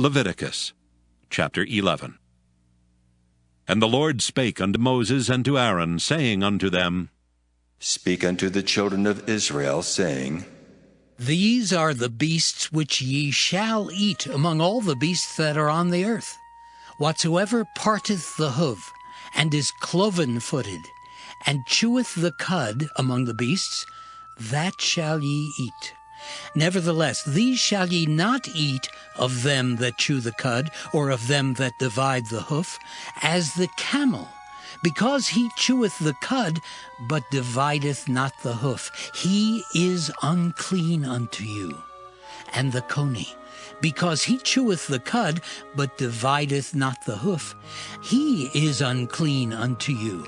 Leviticus chapter 11. And the Lord spake unto Moses and to Aaron, saying unto them, Speak unto the children of Israel, saying, These are the beasts which ye shall eat among all the beasts that are on the earth. Whatsoever parteth the hoof, and is cloven-footed, and cheweth the cud among the beasts, that shall ye eat. Nevertheless, these shall ye not eat of them that chew the cud, or of them that divide the hoof, as the camel, because he cheweth the cud, but divideth not the hoof. He is unclean unto you. And the coney, because he cheweth the cud, but divideth not the hoof. He is unclean unto you.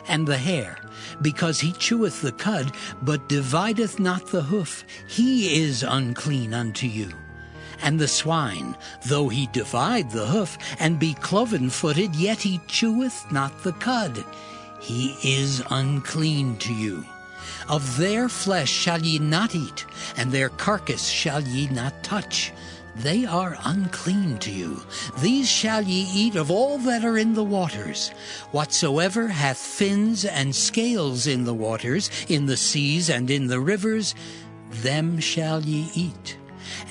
And the hare, because he cheweth the cud, but divideth not the hoof. He is unclean unto you. And the swine, though he divide the hoof, and be cloven-footed, yet he cheweth not the cud. He is unclean to you. Of their flesh shall ye not eat, and their carcass shall ye not touch. They are unclean to you. These shall ye eat of all that are in the waters. Whatsoever hath fins and scales in the waters, in the seas and in the rivers, them shall ye eat.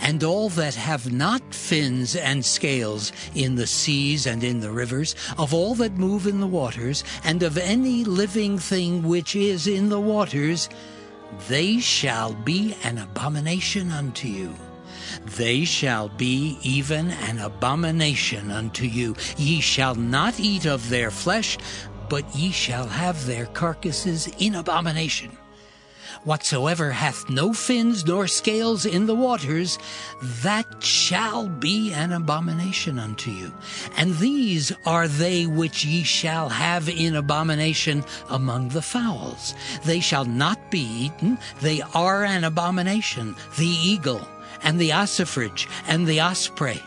And all that have not fins and scales in the seas and in the rivers, of all that move in the waters, and of any living thing which is in the waters, they shall be an abomination unto you. They shall be even an abomination unto you. Ye shall not eat of their flesh, but ye shall have their carcasses in abomination. Whatsoever hath no fins nor scales in the waters, that shall be an abomination unto you. And these are they which ye shall have in abomination among the fowls. They shall not be eaten, they are an abomination: the eagle, and the ossifrage, and the osprey,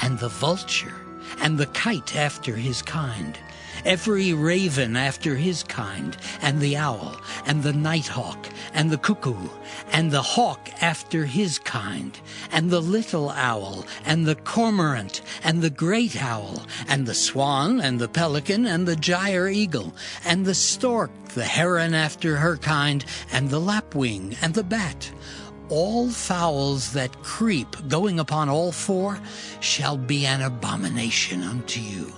and the vulture, and the kite after his kind, every raven after his kind, and the owl, and the nighthawk, and the cuckoo, and the hawk after his kind, and the little owl, and the cormorant, and the great owl, and the swan, and the pelican, and the gyre eagle, and the stork, the heron after her kind, and the lapwing, and the bat. All fowls that creep, going upon all four, shall be an abomination unto you.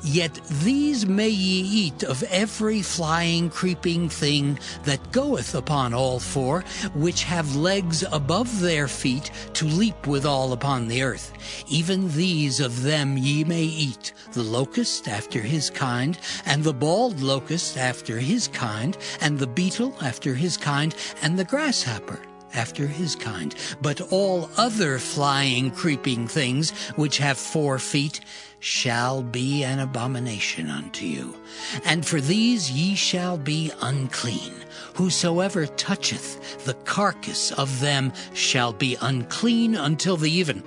Yet these may ye eat of every flying, creeping thing that goeth upon all four, which have legs above their feet to leap withal upon the earth. Even these of them ye may eat: the locust after his kind, and the bald locust after his kind, and the beetle after his kind, and the grasshopper after his kind. But all other flying, creeping things which have 4 feet shall be an abomination unto you. And for these ye shall be unclean. Whosoever toucheth the carcass of them shall be unclean until the even.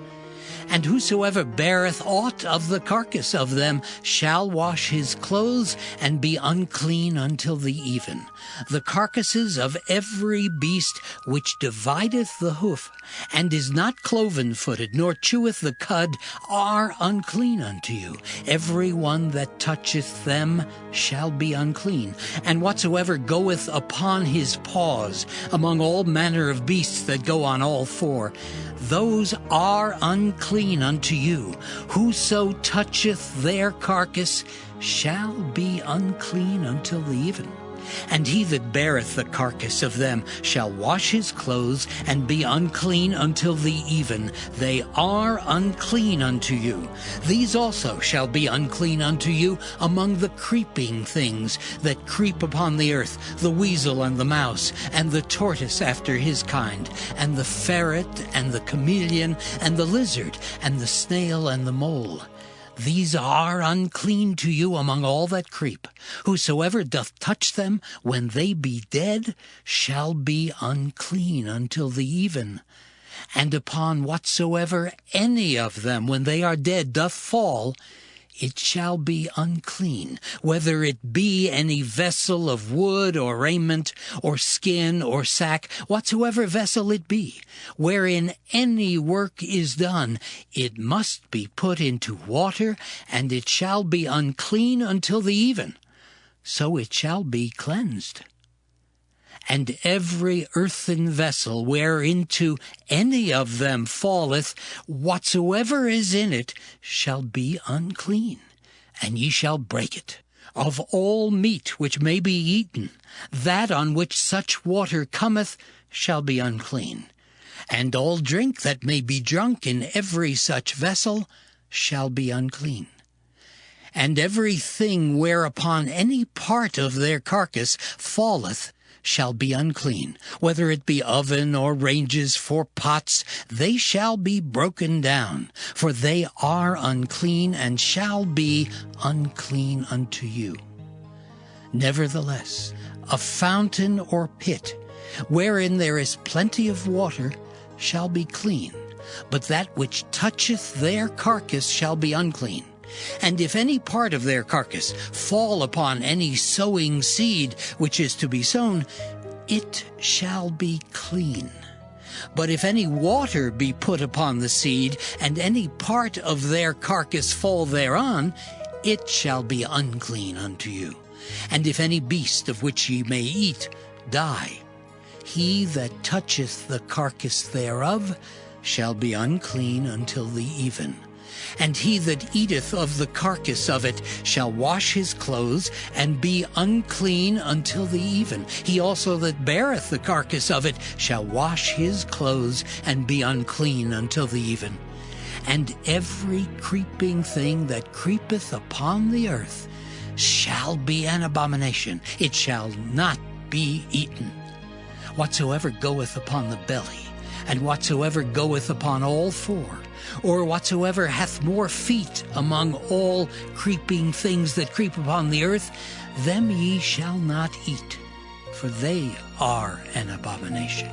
And whosoever beareth aught of the carcass of them shall wash his clothes, and be unclean until the even. The carcasses of every beast which divideth the hoof, and is not cloven-footed, nor cheweth the cud, are unclean unto you. Every one that toucheth them shall be unclean. And whatsoever goeth upon his paws among all manner of beasts that go on all four, those are unclean unto you. Whoso toucheth their carcass shall be unclean until the even. And he that beareth the carcass of them shall wash his clothes, and be unclean until the even. They are unclean unto you. These also shall be unclean unto you among the creeping things that creep upon the earth: the weasel, and the mouse, and the tortoise after his kind, and the ferret, and the chameleon, and the lizard, and the snail, and the mole. These are unclean to you among all that creep. Whosoever doth touch them when they be dead shall be unclean until the even. And upon whatsoever any of them when they are dead doth fall, it shall be unclean, whether it be any vessel of wood or raiment, or skin or sack, whatsoever vessel it be, wherein any work is done, it must be put into water, and it shall be unclean until the even. So it shall be cleansed. And every earthen vessel whereinto any of them falleth, whatsoever is in it shall be unclean, and ye shall break it. Of all meat which may be eaten, that on which such water cometh shall be unclean. And all drink that may be drunk in every such vessel shall be unclean. And every thing whereupon any part of their carcass falleth shall be unclean, whether it be oven or ranges for pots, they shall be broken down, for they are unclean, and shall be unclean unto you. Nevertheless, a fountain or pit, wherein there is plenty of water, shall be clean, but that which toucheth their carcass shall be unclean. And if any part of their carcass fall upon any sowing seed which is to be sown, it shall be clean. But if any water be put upon the seed, and any part of their carcass fall thereon, it shall be unclean unto you. And if any beast of which ye may eat die, he that toucheth the carcass thereof shall be unclean until the even. And he that eateth of the carcass of it shall wash his clothes, and be unclean until the even. He also that beareth the carcass of it shall wash his clothes, and be unclean until the even. And every creeping thing that creepeth upon the earth shall be an abomination. It shall not be eaten. Whatsoever goeth upon the belly, and whatsoever goeth upon all four, or whatsoever hath more feet among all creeping things that creep upon the earth, them ye shall not eat, for they are an abomination.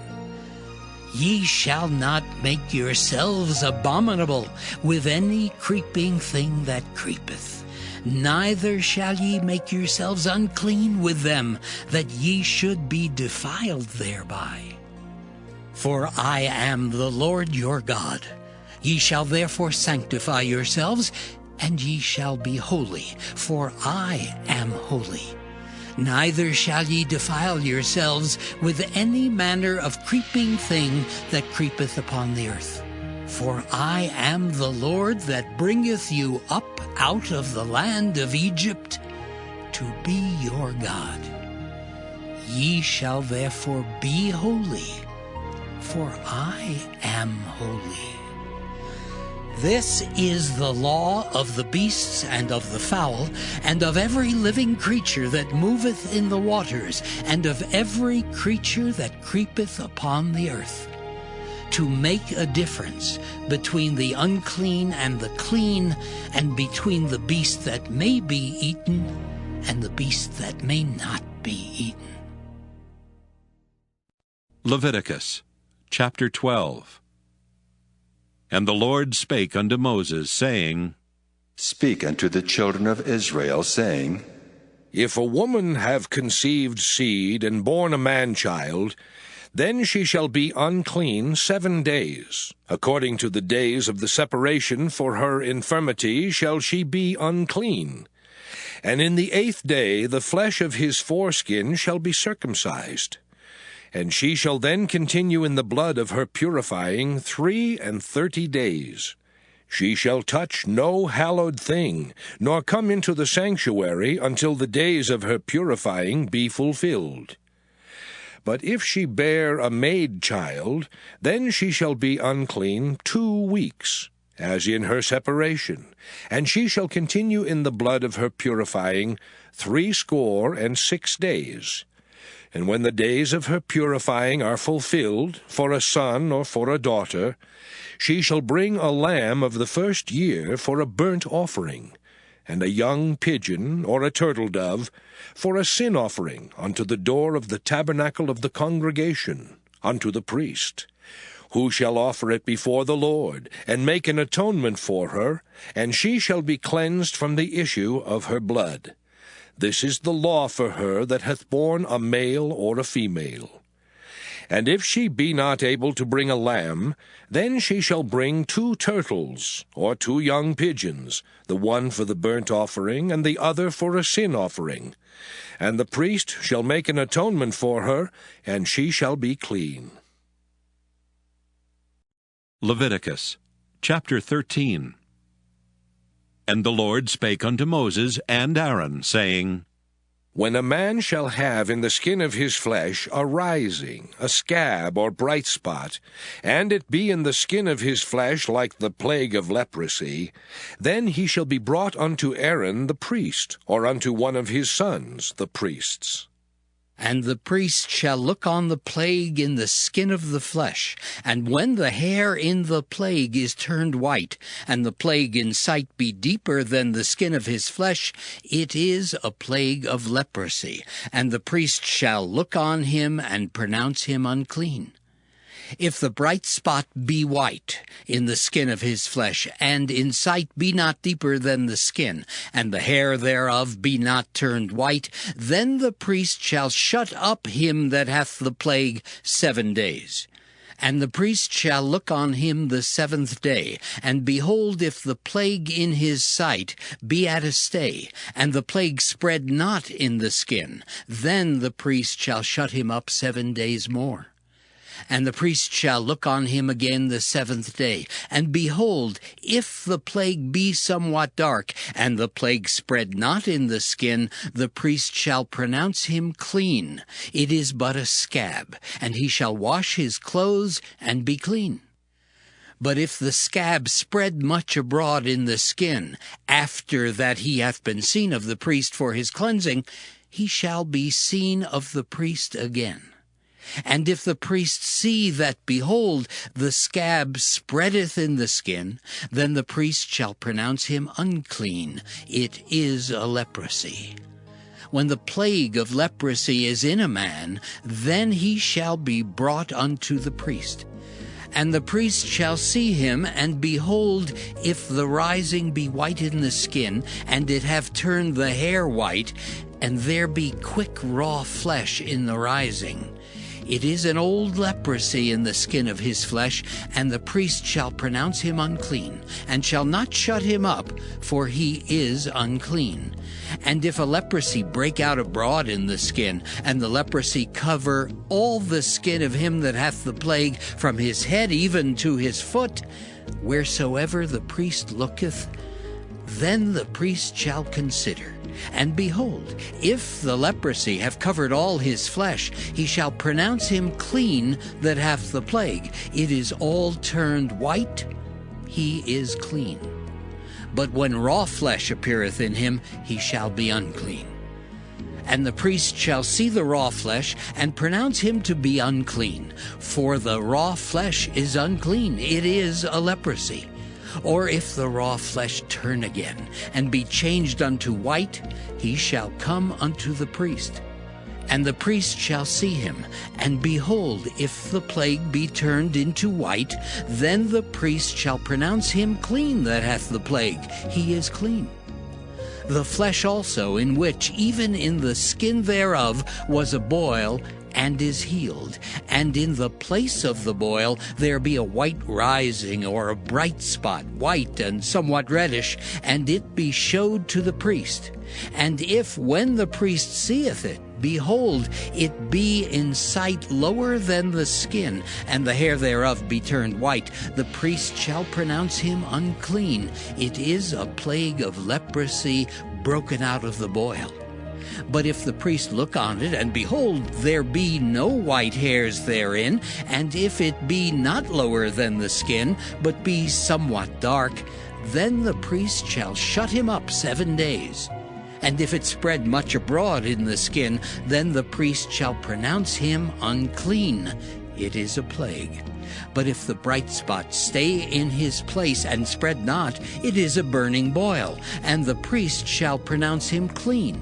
Ye shall not make yourselves abominable with any creeping thing that creepeth, neither shall ye make yourselves unclean with them, that ye should be defiled thereby. For I am the Lord your God. Ye shall therefore sanctify yourselves, and ye shall be holy, for I am holy. Neither shall ye defile yourselves with any manner of creeping thing that creepeth upon the earth. For I am the Lord that bringeth you up out of the land of Egypt to be your God. Ye shall therefore be holy, for I am holy. This is the law of the beasts and of the fowl, and of every living creature that moveth in the waters, and of every creature that creepeth upon the earth, to make a difference between the unclean and the clean, and between the beast that may be eaten and the beast that may not be eaten. Leviticus chapter 12. And the Lord spake unto Moses, saying, Speak unto the children of Israel, saying, If a woman have conceived seed, and born a man-child, then she shall be unclean 7 days. According to the days of the separation for her infirmity shall she be unclean. And in the 8th day the flesh of his foreskin shall be circumcised. And she shall then continue in the blood of her purifying 33 days. She shall touch no hallowed thing, nor come into the sanctuary until the days of her purifying be fulfilled. But if she bear a maid child, then she shall be unclean 2 weeks, as in her separation, and she shall continue in the blood of her purifying 66 days. And when the days of her purifying are fulfilled, for a son or for a daughter, she shall bring a lamb of the 1st year for a burnt offering, and a young pigeon or a turtle-dove for a sin offering unto the door of the tabernacle of the congregation, unto the priest. who shall offer it before the Lord, and make an atonement for her, and she shall be cleansed from the issue of her blood. This is the law for her that hath borne a male or a female. And if she be not able to bring a lamb, then she shall bring 2 turtles, or 2 young pigeons, the one for the burnt offering, and the other for a sin offering. And the priest shall make an atonement for her, and she shall be clean. Leviticus chapter 13. And the Lord spake unto Moses and Aaron, saying, When a man shall have in the skin of his flesh a rising, a scab or bright spot, and it be in the skin of his flesh like the plague of leprosy, then he shall be brought unto Aaron the priest, or unto one of his sons, the priests. And the priest shall look on the plague in the skin of the flesh, and when the hair in the plague is turned white, and the plague in sight be deeper than the skin of his flesh, it is a plague of leprosy, and the priest shall look on him and pronounce him unclean. If the bright spot be white in the skin of his flesh, and in sight be not deeper than the skin, and the hair thereof be not turned white, then the priest shall shut up him that hath the plague 7 days. And the priest shall look on him the 7th day, and behold, if the plague in his sight be at a stay, and the plague spread not in the skin, then the priest shall shut him up 7 days more. And the priest shall look on him again the 7th day, and behold, if the plague be somewhat dark, and the plague spread not in the skin, the priest shall pronounce him clean. It is but a scab, and he shall wash his clothes and be clean. But if the scab spread much abroad in the skin, after that he hath been seen of the priest for his cleansing, he shall be seen of the priest again. And if the priest see that, behold, the scab spreadeth in the skin, then the priest shall pronounce him unclean. It is a leprosy. When the plague of leprosy is in a man, then he shall be brought unto the priest. And the priest shall see him, and behold, if the rising be white in the skin, and it have turned the hair white, and there be quick raw flesh in the rising, it is an old leprosy in the skin of his flesh, and the priest shall pronounce him unclean, and shall not shut him up, for he is unclean. And if a leprosy break out abroad in the skin, and the leprosy cover all the skin of him that hath the plague, from his head even to his foot, wheresoever the priest looketh, then the priest shall consider. And behold, if the leprosy have covered all his flesh, he shall pronounce him clean that hath the plague. It is all turned white, he is clean. But when raw flesh appeareth in him, he shall be unclean. And the priest shall see the raw flesh, and pronounce him to be unclean. For the raw flesh is unclean, it is a leprosy. Or if the raw flesh turn again, and be changed unto white, he shall come unto the priest. And the priest shall see him, and behold, if the plague be turned into white, then the priest shall pronounce him clean that hath the plague. He is clean. The flesh also, in which even in the skin thereof was a boil, and is healed, and in the place of the boil there be a white rising, or a bright spot, white and somewhat reddish, and it be showed to the priest. And if, when the priest seeth it, behold, it be in sight lower than the skin, and the hair thereof be turned white, the priest shall pronounce him unclean. It is a plague of leprosy broken out of the boil. But if the priest look on it, and behold, there be no white hairs therein, and if it be not lower than the skin, but be somewhat dark, then the priest shall shut him up 7 days. And if it spread much abroad in the skin, then the priest shall pronounce him unclean. It is a plague. But if the bright spot stay in his place and spread not, it is a burning boil, and the priest shall pronounce him clean.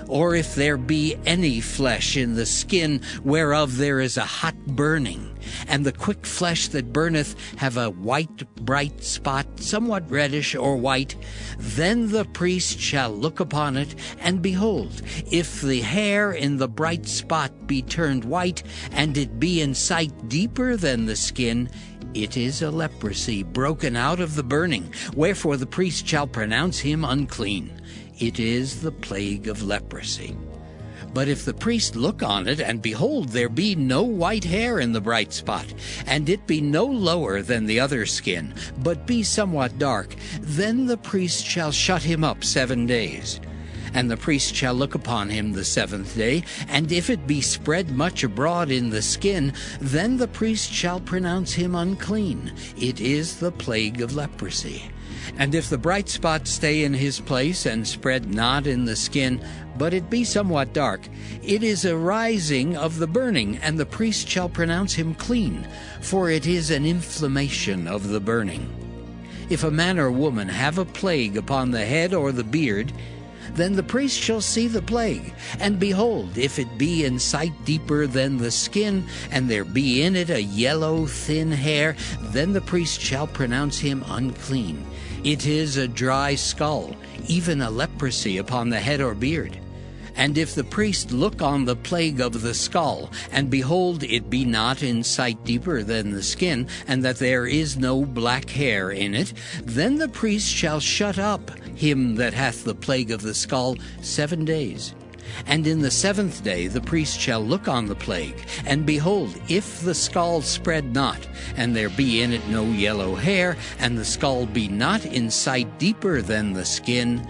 or if there be any flesh in the skin whereof there is a hot burning, and the quick flesh that burneth have a white bright spot, somewhat reddish or white, then the priest shall look upon it, and behold, if the hair in the bright spot be turned white, and it be in sight deeper than the skin, it is a leprosy broken out of the burning, wherefore the priest shall pronounce him unclean. It is the plague of leprosy. But if the priest look on it, and behold, there be no white hair in the bright spot, and it be no lower than the other skin, but be somewhat dark, then the priest shall shut him up 7 days. And the priest shall look upon him the 7th day, and if it be spread much abroad in the skin, then the priest shall pronounce him unclean. It is the plague of leprosy. And if the bright spot stay in his place, and spread not in the skin, but it be somewhat dark, it is a rising of the burning, and the priest shall pronounce him clean, for it is an inflammation of the burning. If a man or woman have a plague upon the head or the beard, then the priest shall see the plague, and behold, if it be in sight deeper than the skin, and there be in it a yellow thin hair, then the priest shall pronounce him unclean. It is a dry skull, even a leprosy upon the head or beard. And if the priest look on the plague of the skull, and behold, it be not in sight deeper than the skin, and that there is no black hair in it, then the priest shall shut up him that hath the plague of the skull 7 days. And in the 7th day the priest shall look on the plague, and behold, if the skull spread not, and there be in it no yellow hair, and the skull be not in sight deeper than the skin,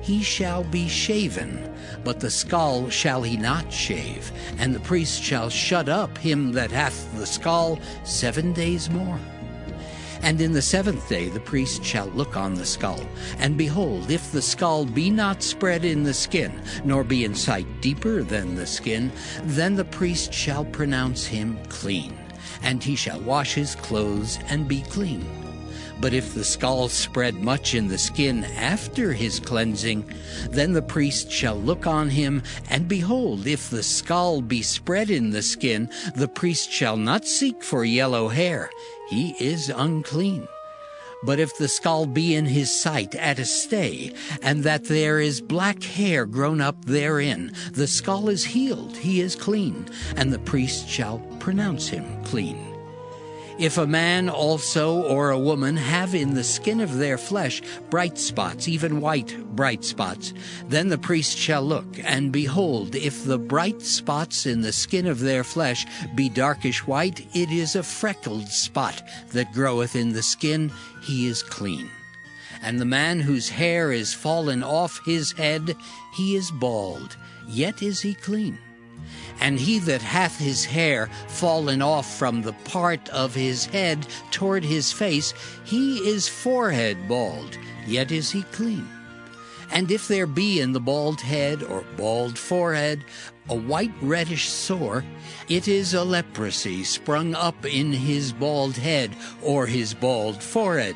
he shall be shaven, but the skull shall he not shave, and the priest shall shut up him that hath the skull 7 days more. And in the 7th day the priest shall look on the skull, and behold, if the skull be not spread in the skin, nor be in sight deeper than the skin, then the priest shall pronounce him clean, and he shall wash his clothes and be clean. But if the skull spread much in the skin after his cleansing, then the priest shall look on him, and behold, if the skull be spread in the skin, the priest shall not seek for yellow hair. He is unclean. But if the skull be in his sight at a stay, and that there is black hair grown up therein, the skull is healed, he is clean, and the priest shall pronounce him clean. If a man also or a woman have in the skin of their flesh bright spots, even white bright spots, then the priest shall look, and behold, if the bright spots in the skin of their flesh be darkish white, it is a freckled spot that groweth in the skin, he is clean. And the man whose hair is fallen off his head, he is bald, yet is he clean. And he that hath his hair fallen off from the part of his head toward his face, he is forehead bald, yet is he clean. And if there be in the bald head or bald forehead a white reddish sore, it is a leprosy sprung up in his bald head or his bald forehead.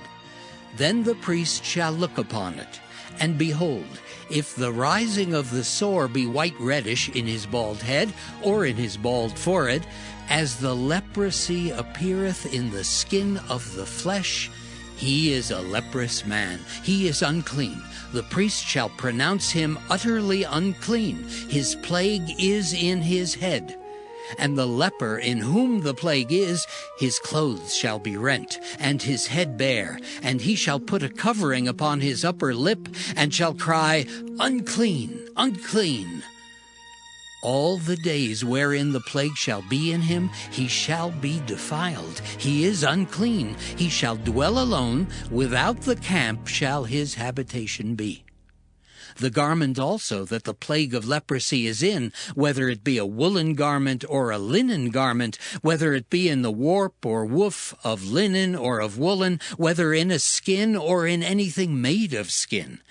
Then the priest shall look upon it, and behold, if the rising of the sore be white reddish in his bald head or in his bald forehead, as the leprosy appeareth in the skin of the flesh, he is a leprous man, he is unclean. The priest shall pronounce him utterly unclean. His plague is in his head. And the leper in whom the plague is, his clothes shall be rent, and his head bare, and he shall put a covering upon his upper lip, and shall cry, Unclean, unclean. All the days wherein the plague shall be in him, he shall be defiled. He is unclean. He shall dwell alone. Without the camp shall his habitation be. The garment also that the plague of leprosy is in, whether it be a woolen garment or a linen garment, whether it be in the warp or woof of linen or of woolen, whether in a skin or in anything made of skin.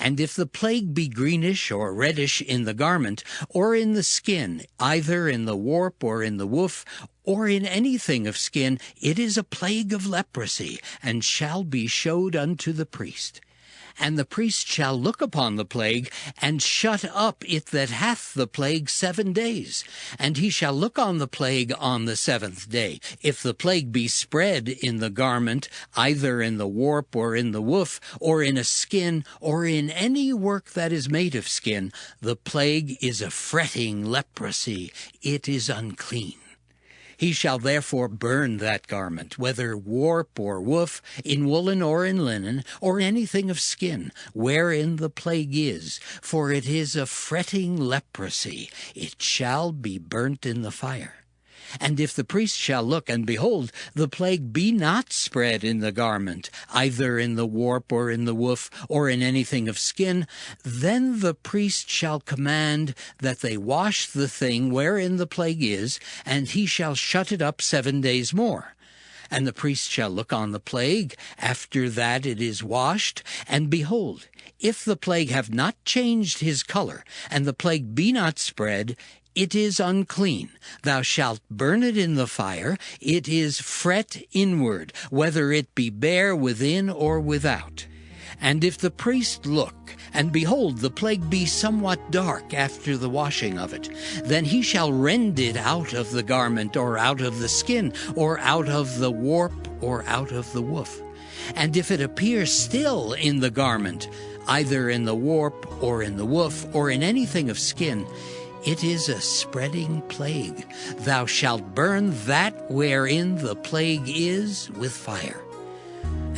And if the plague be greenish or reddish in the garment, or in the skin, either in the warp or in the woof, or in anything of skin, it is a plague of leprosy, and shall be showed unto the priest. And the priest shall look upon the plague, and shut up it that hath the plague 7 days. And he shall look on the plague on the 7th day. If the plague be spread in the garment, either in the warp or in the woof, or in a skin, or in any work that is made of skin, the plague is a fretting leprosy. It is unclean. He shall therefore burn that garment, whether warp or woof, in woolen or in linen, or anything of skin, wherein the plague is, for it is a fretting leprosy. It shall be burnt in the fire. And if the priest shall look, and behold, the plague be not spread in the garment, either in the warp or in the woof, or in anything of skin, then the priest shall command that they wash the thing wherein the plague is, and he shall shut it up 7 days more. And the priest shall look on the plague after that it is washed, and behold, if the plague have not changed his color, and the plague be not spread, it is unclean. Thou shalt burn it in the fire. It is fret inward, whether it be bare within or without. And if the priest look, and behold, the plague be somewhat dark after the washing of it, then he shall rend it out of the garment, or out of the skin, or out of the warp, or out of the woof. And if it appear still in the garment, either in the warp, or in the woof, or in anything of skin, it is a spreading plague. Thou shalt burn that wherein the plague is with fire.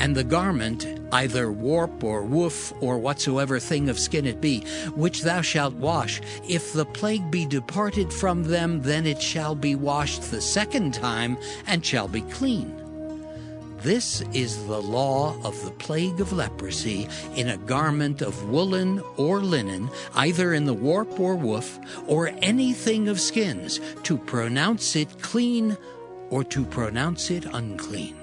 And the garment, either warp or woof, or whatsoever thing of skin it be, which thou shalt wash, if the plague be departed from them, then it shall be washed the 2nd time, and shall be clean. This is the law of the plague of leprosy in a garment of woolen or linen, either in the warp or woof, or anything of skins, to pronounce it clean or to pronounce it unclean.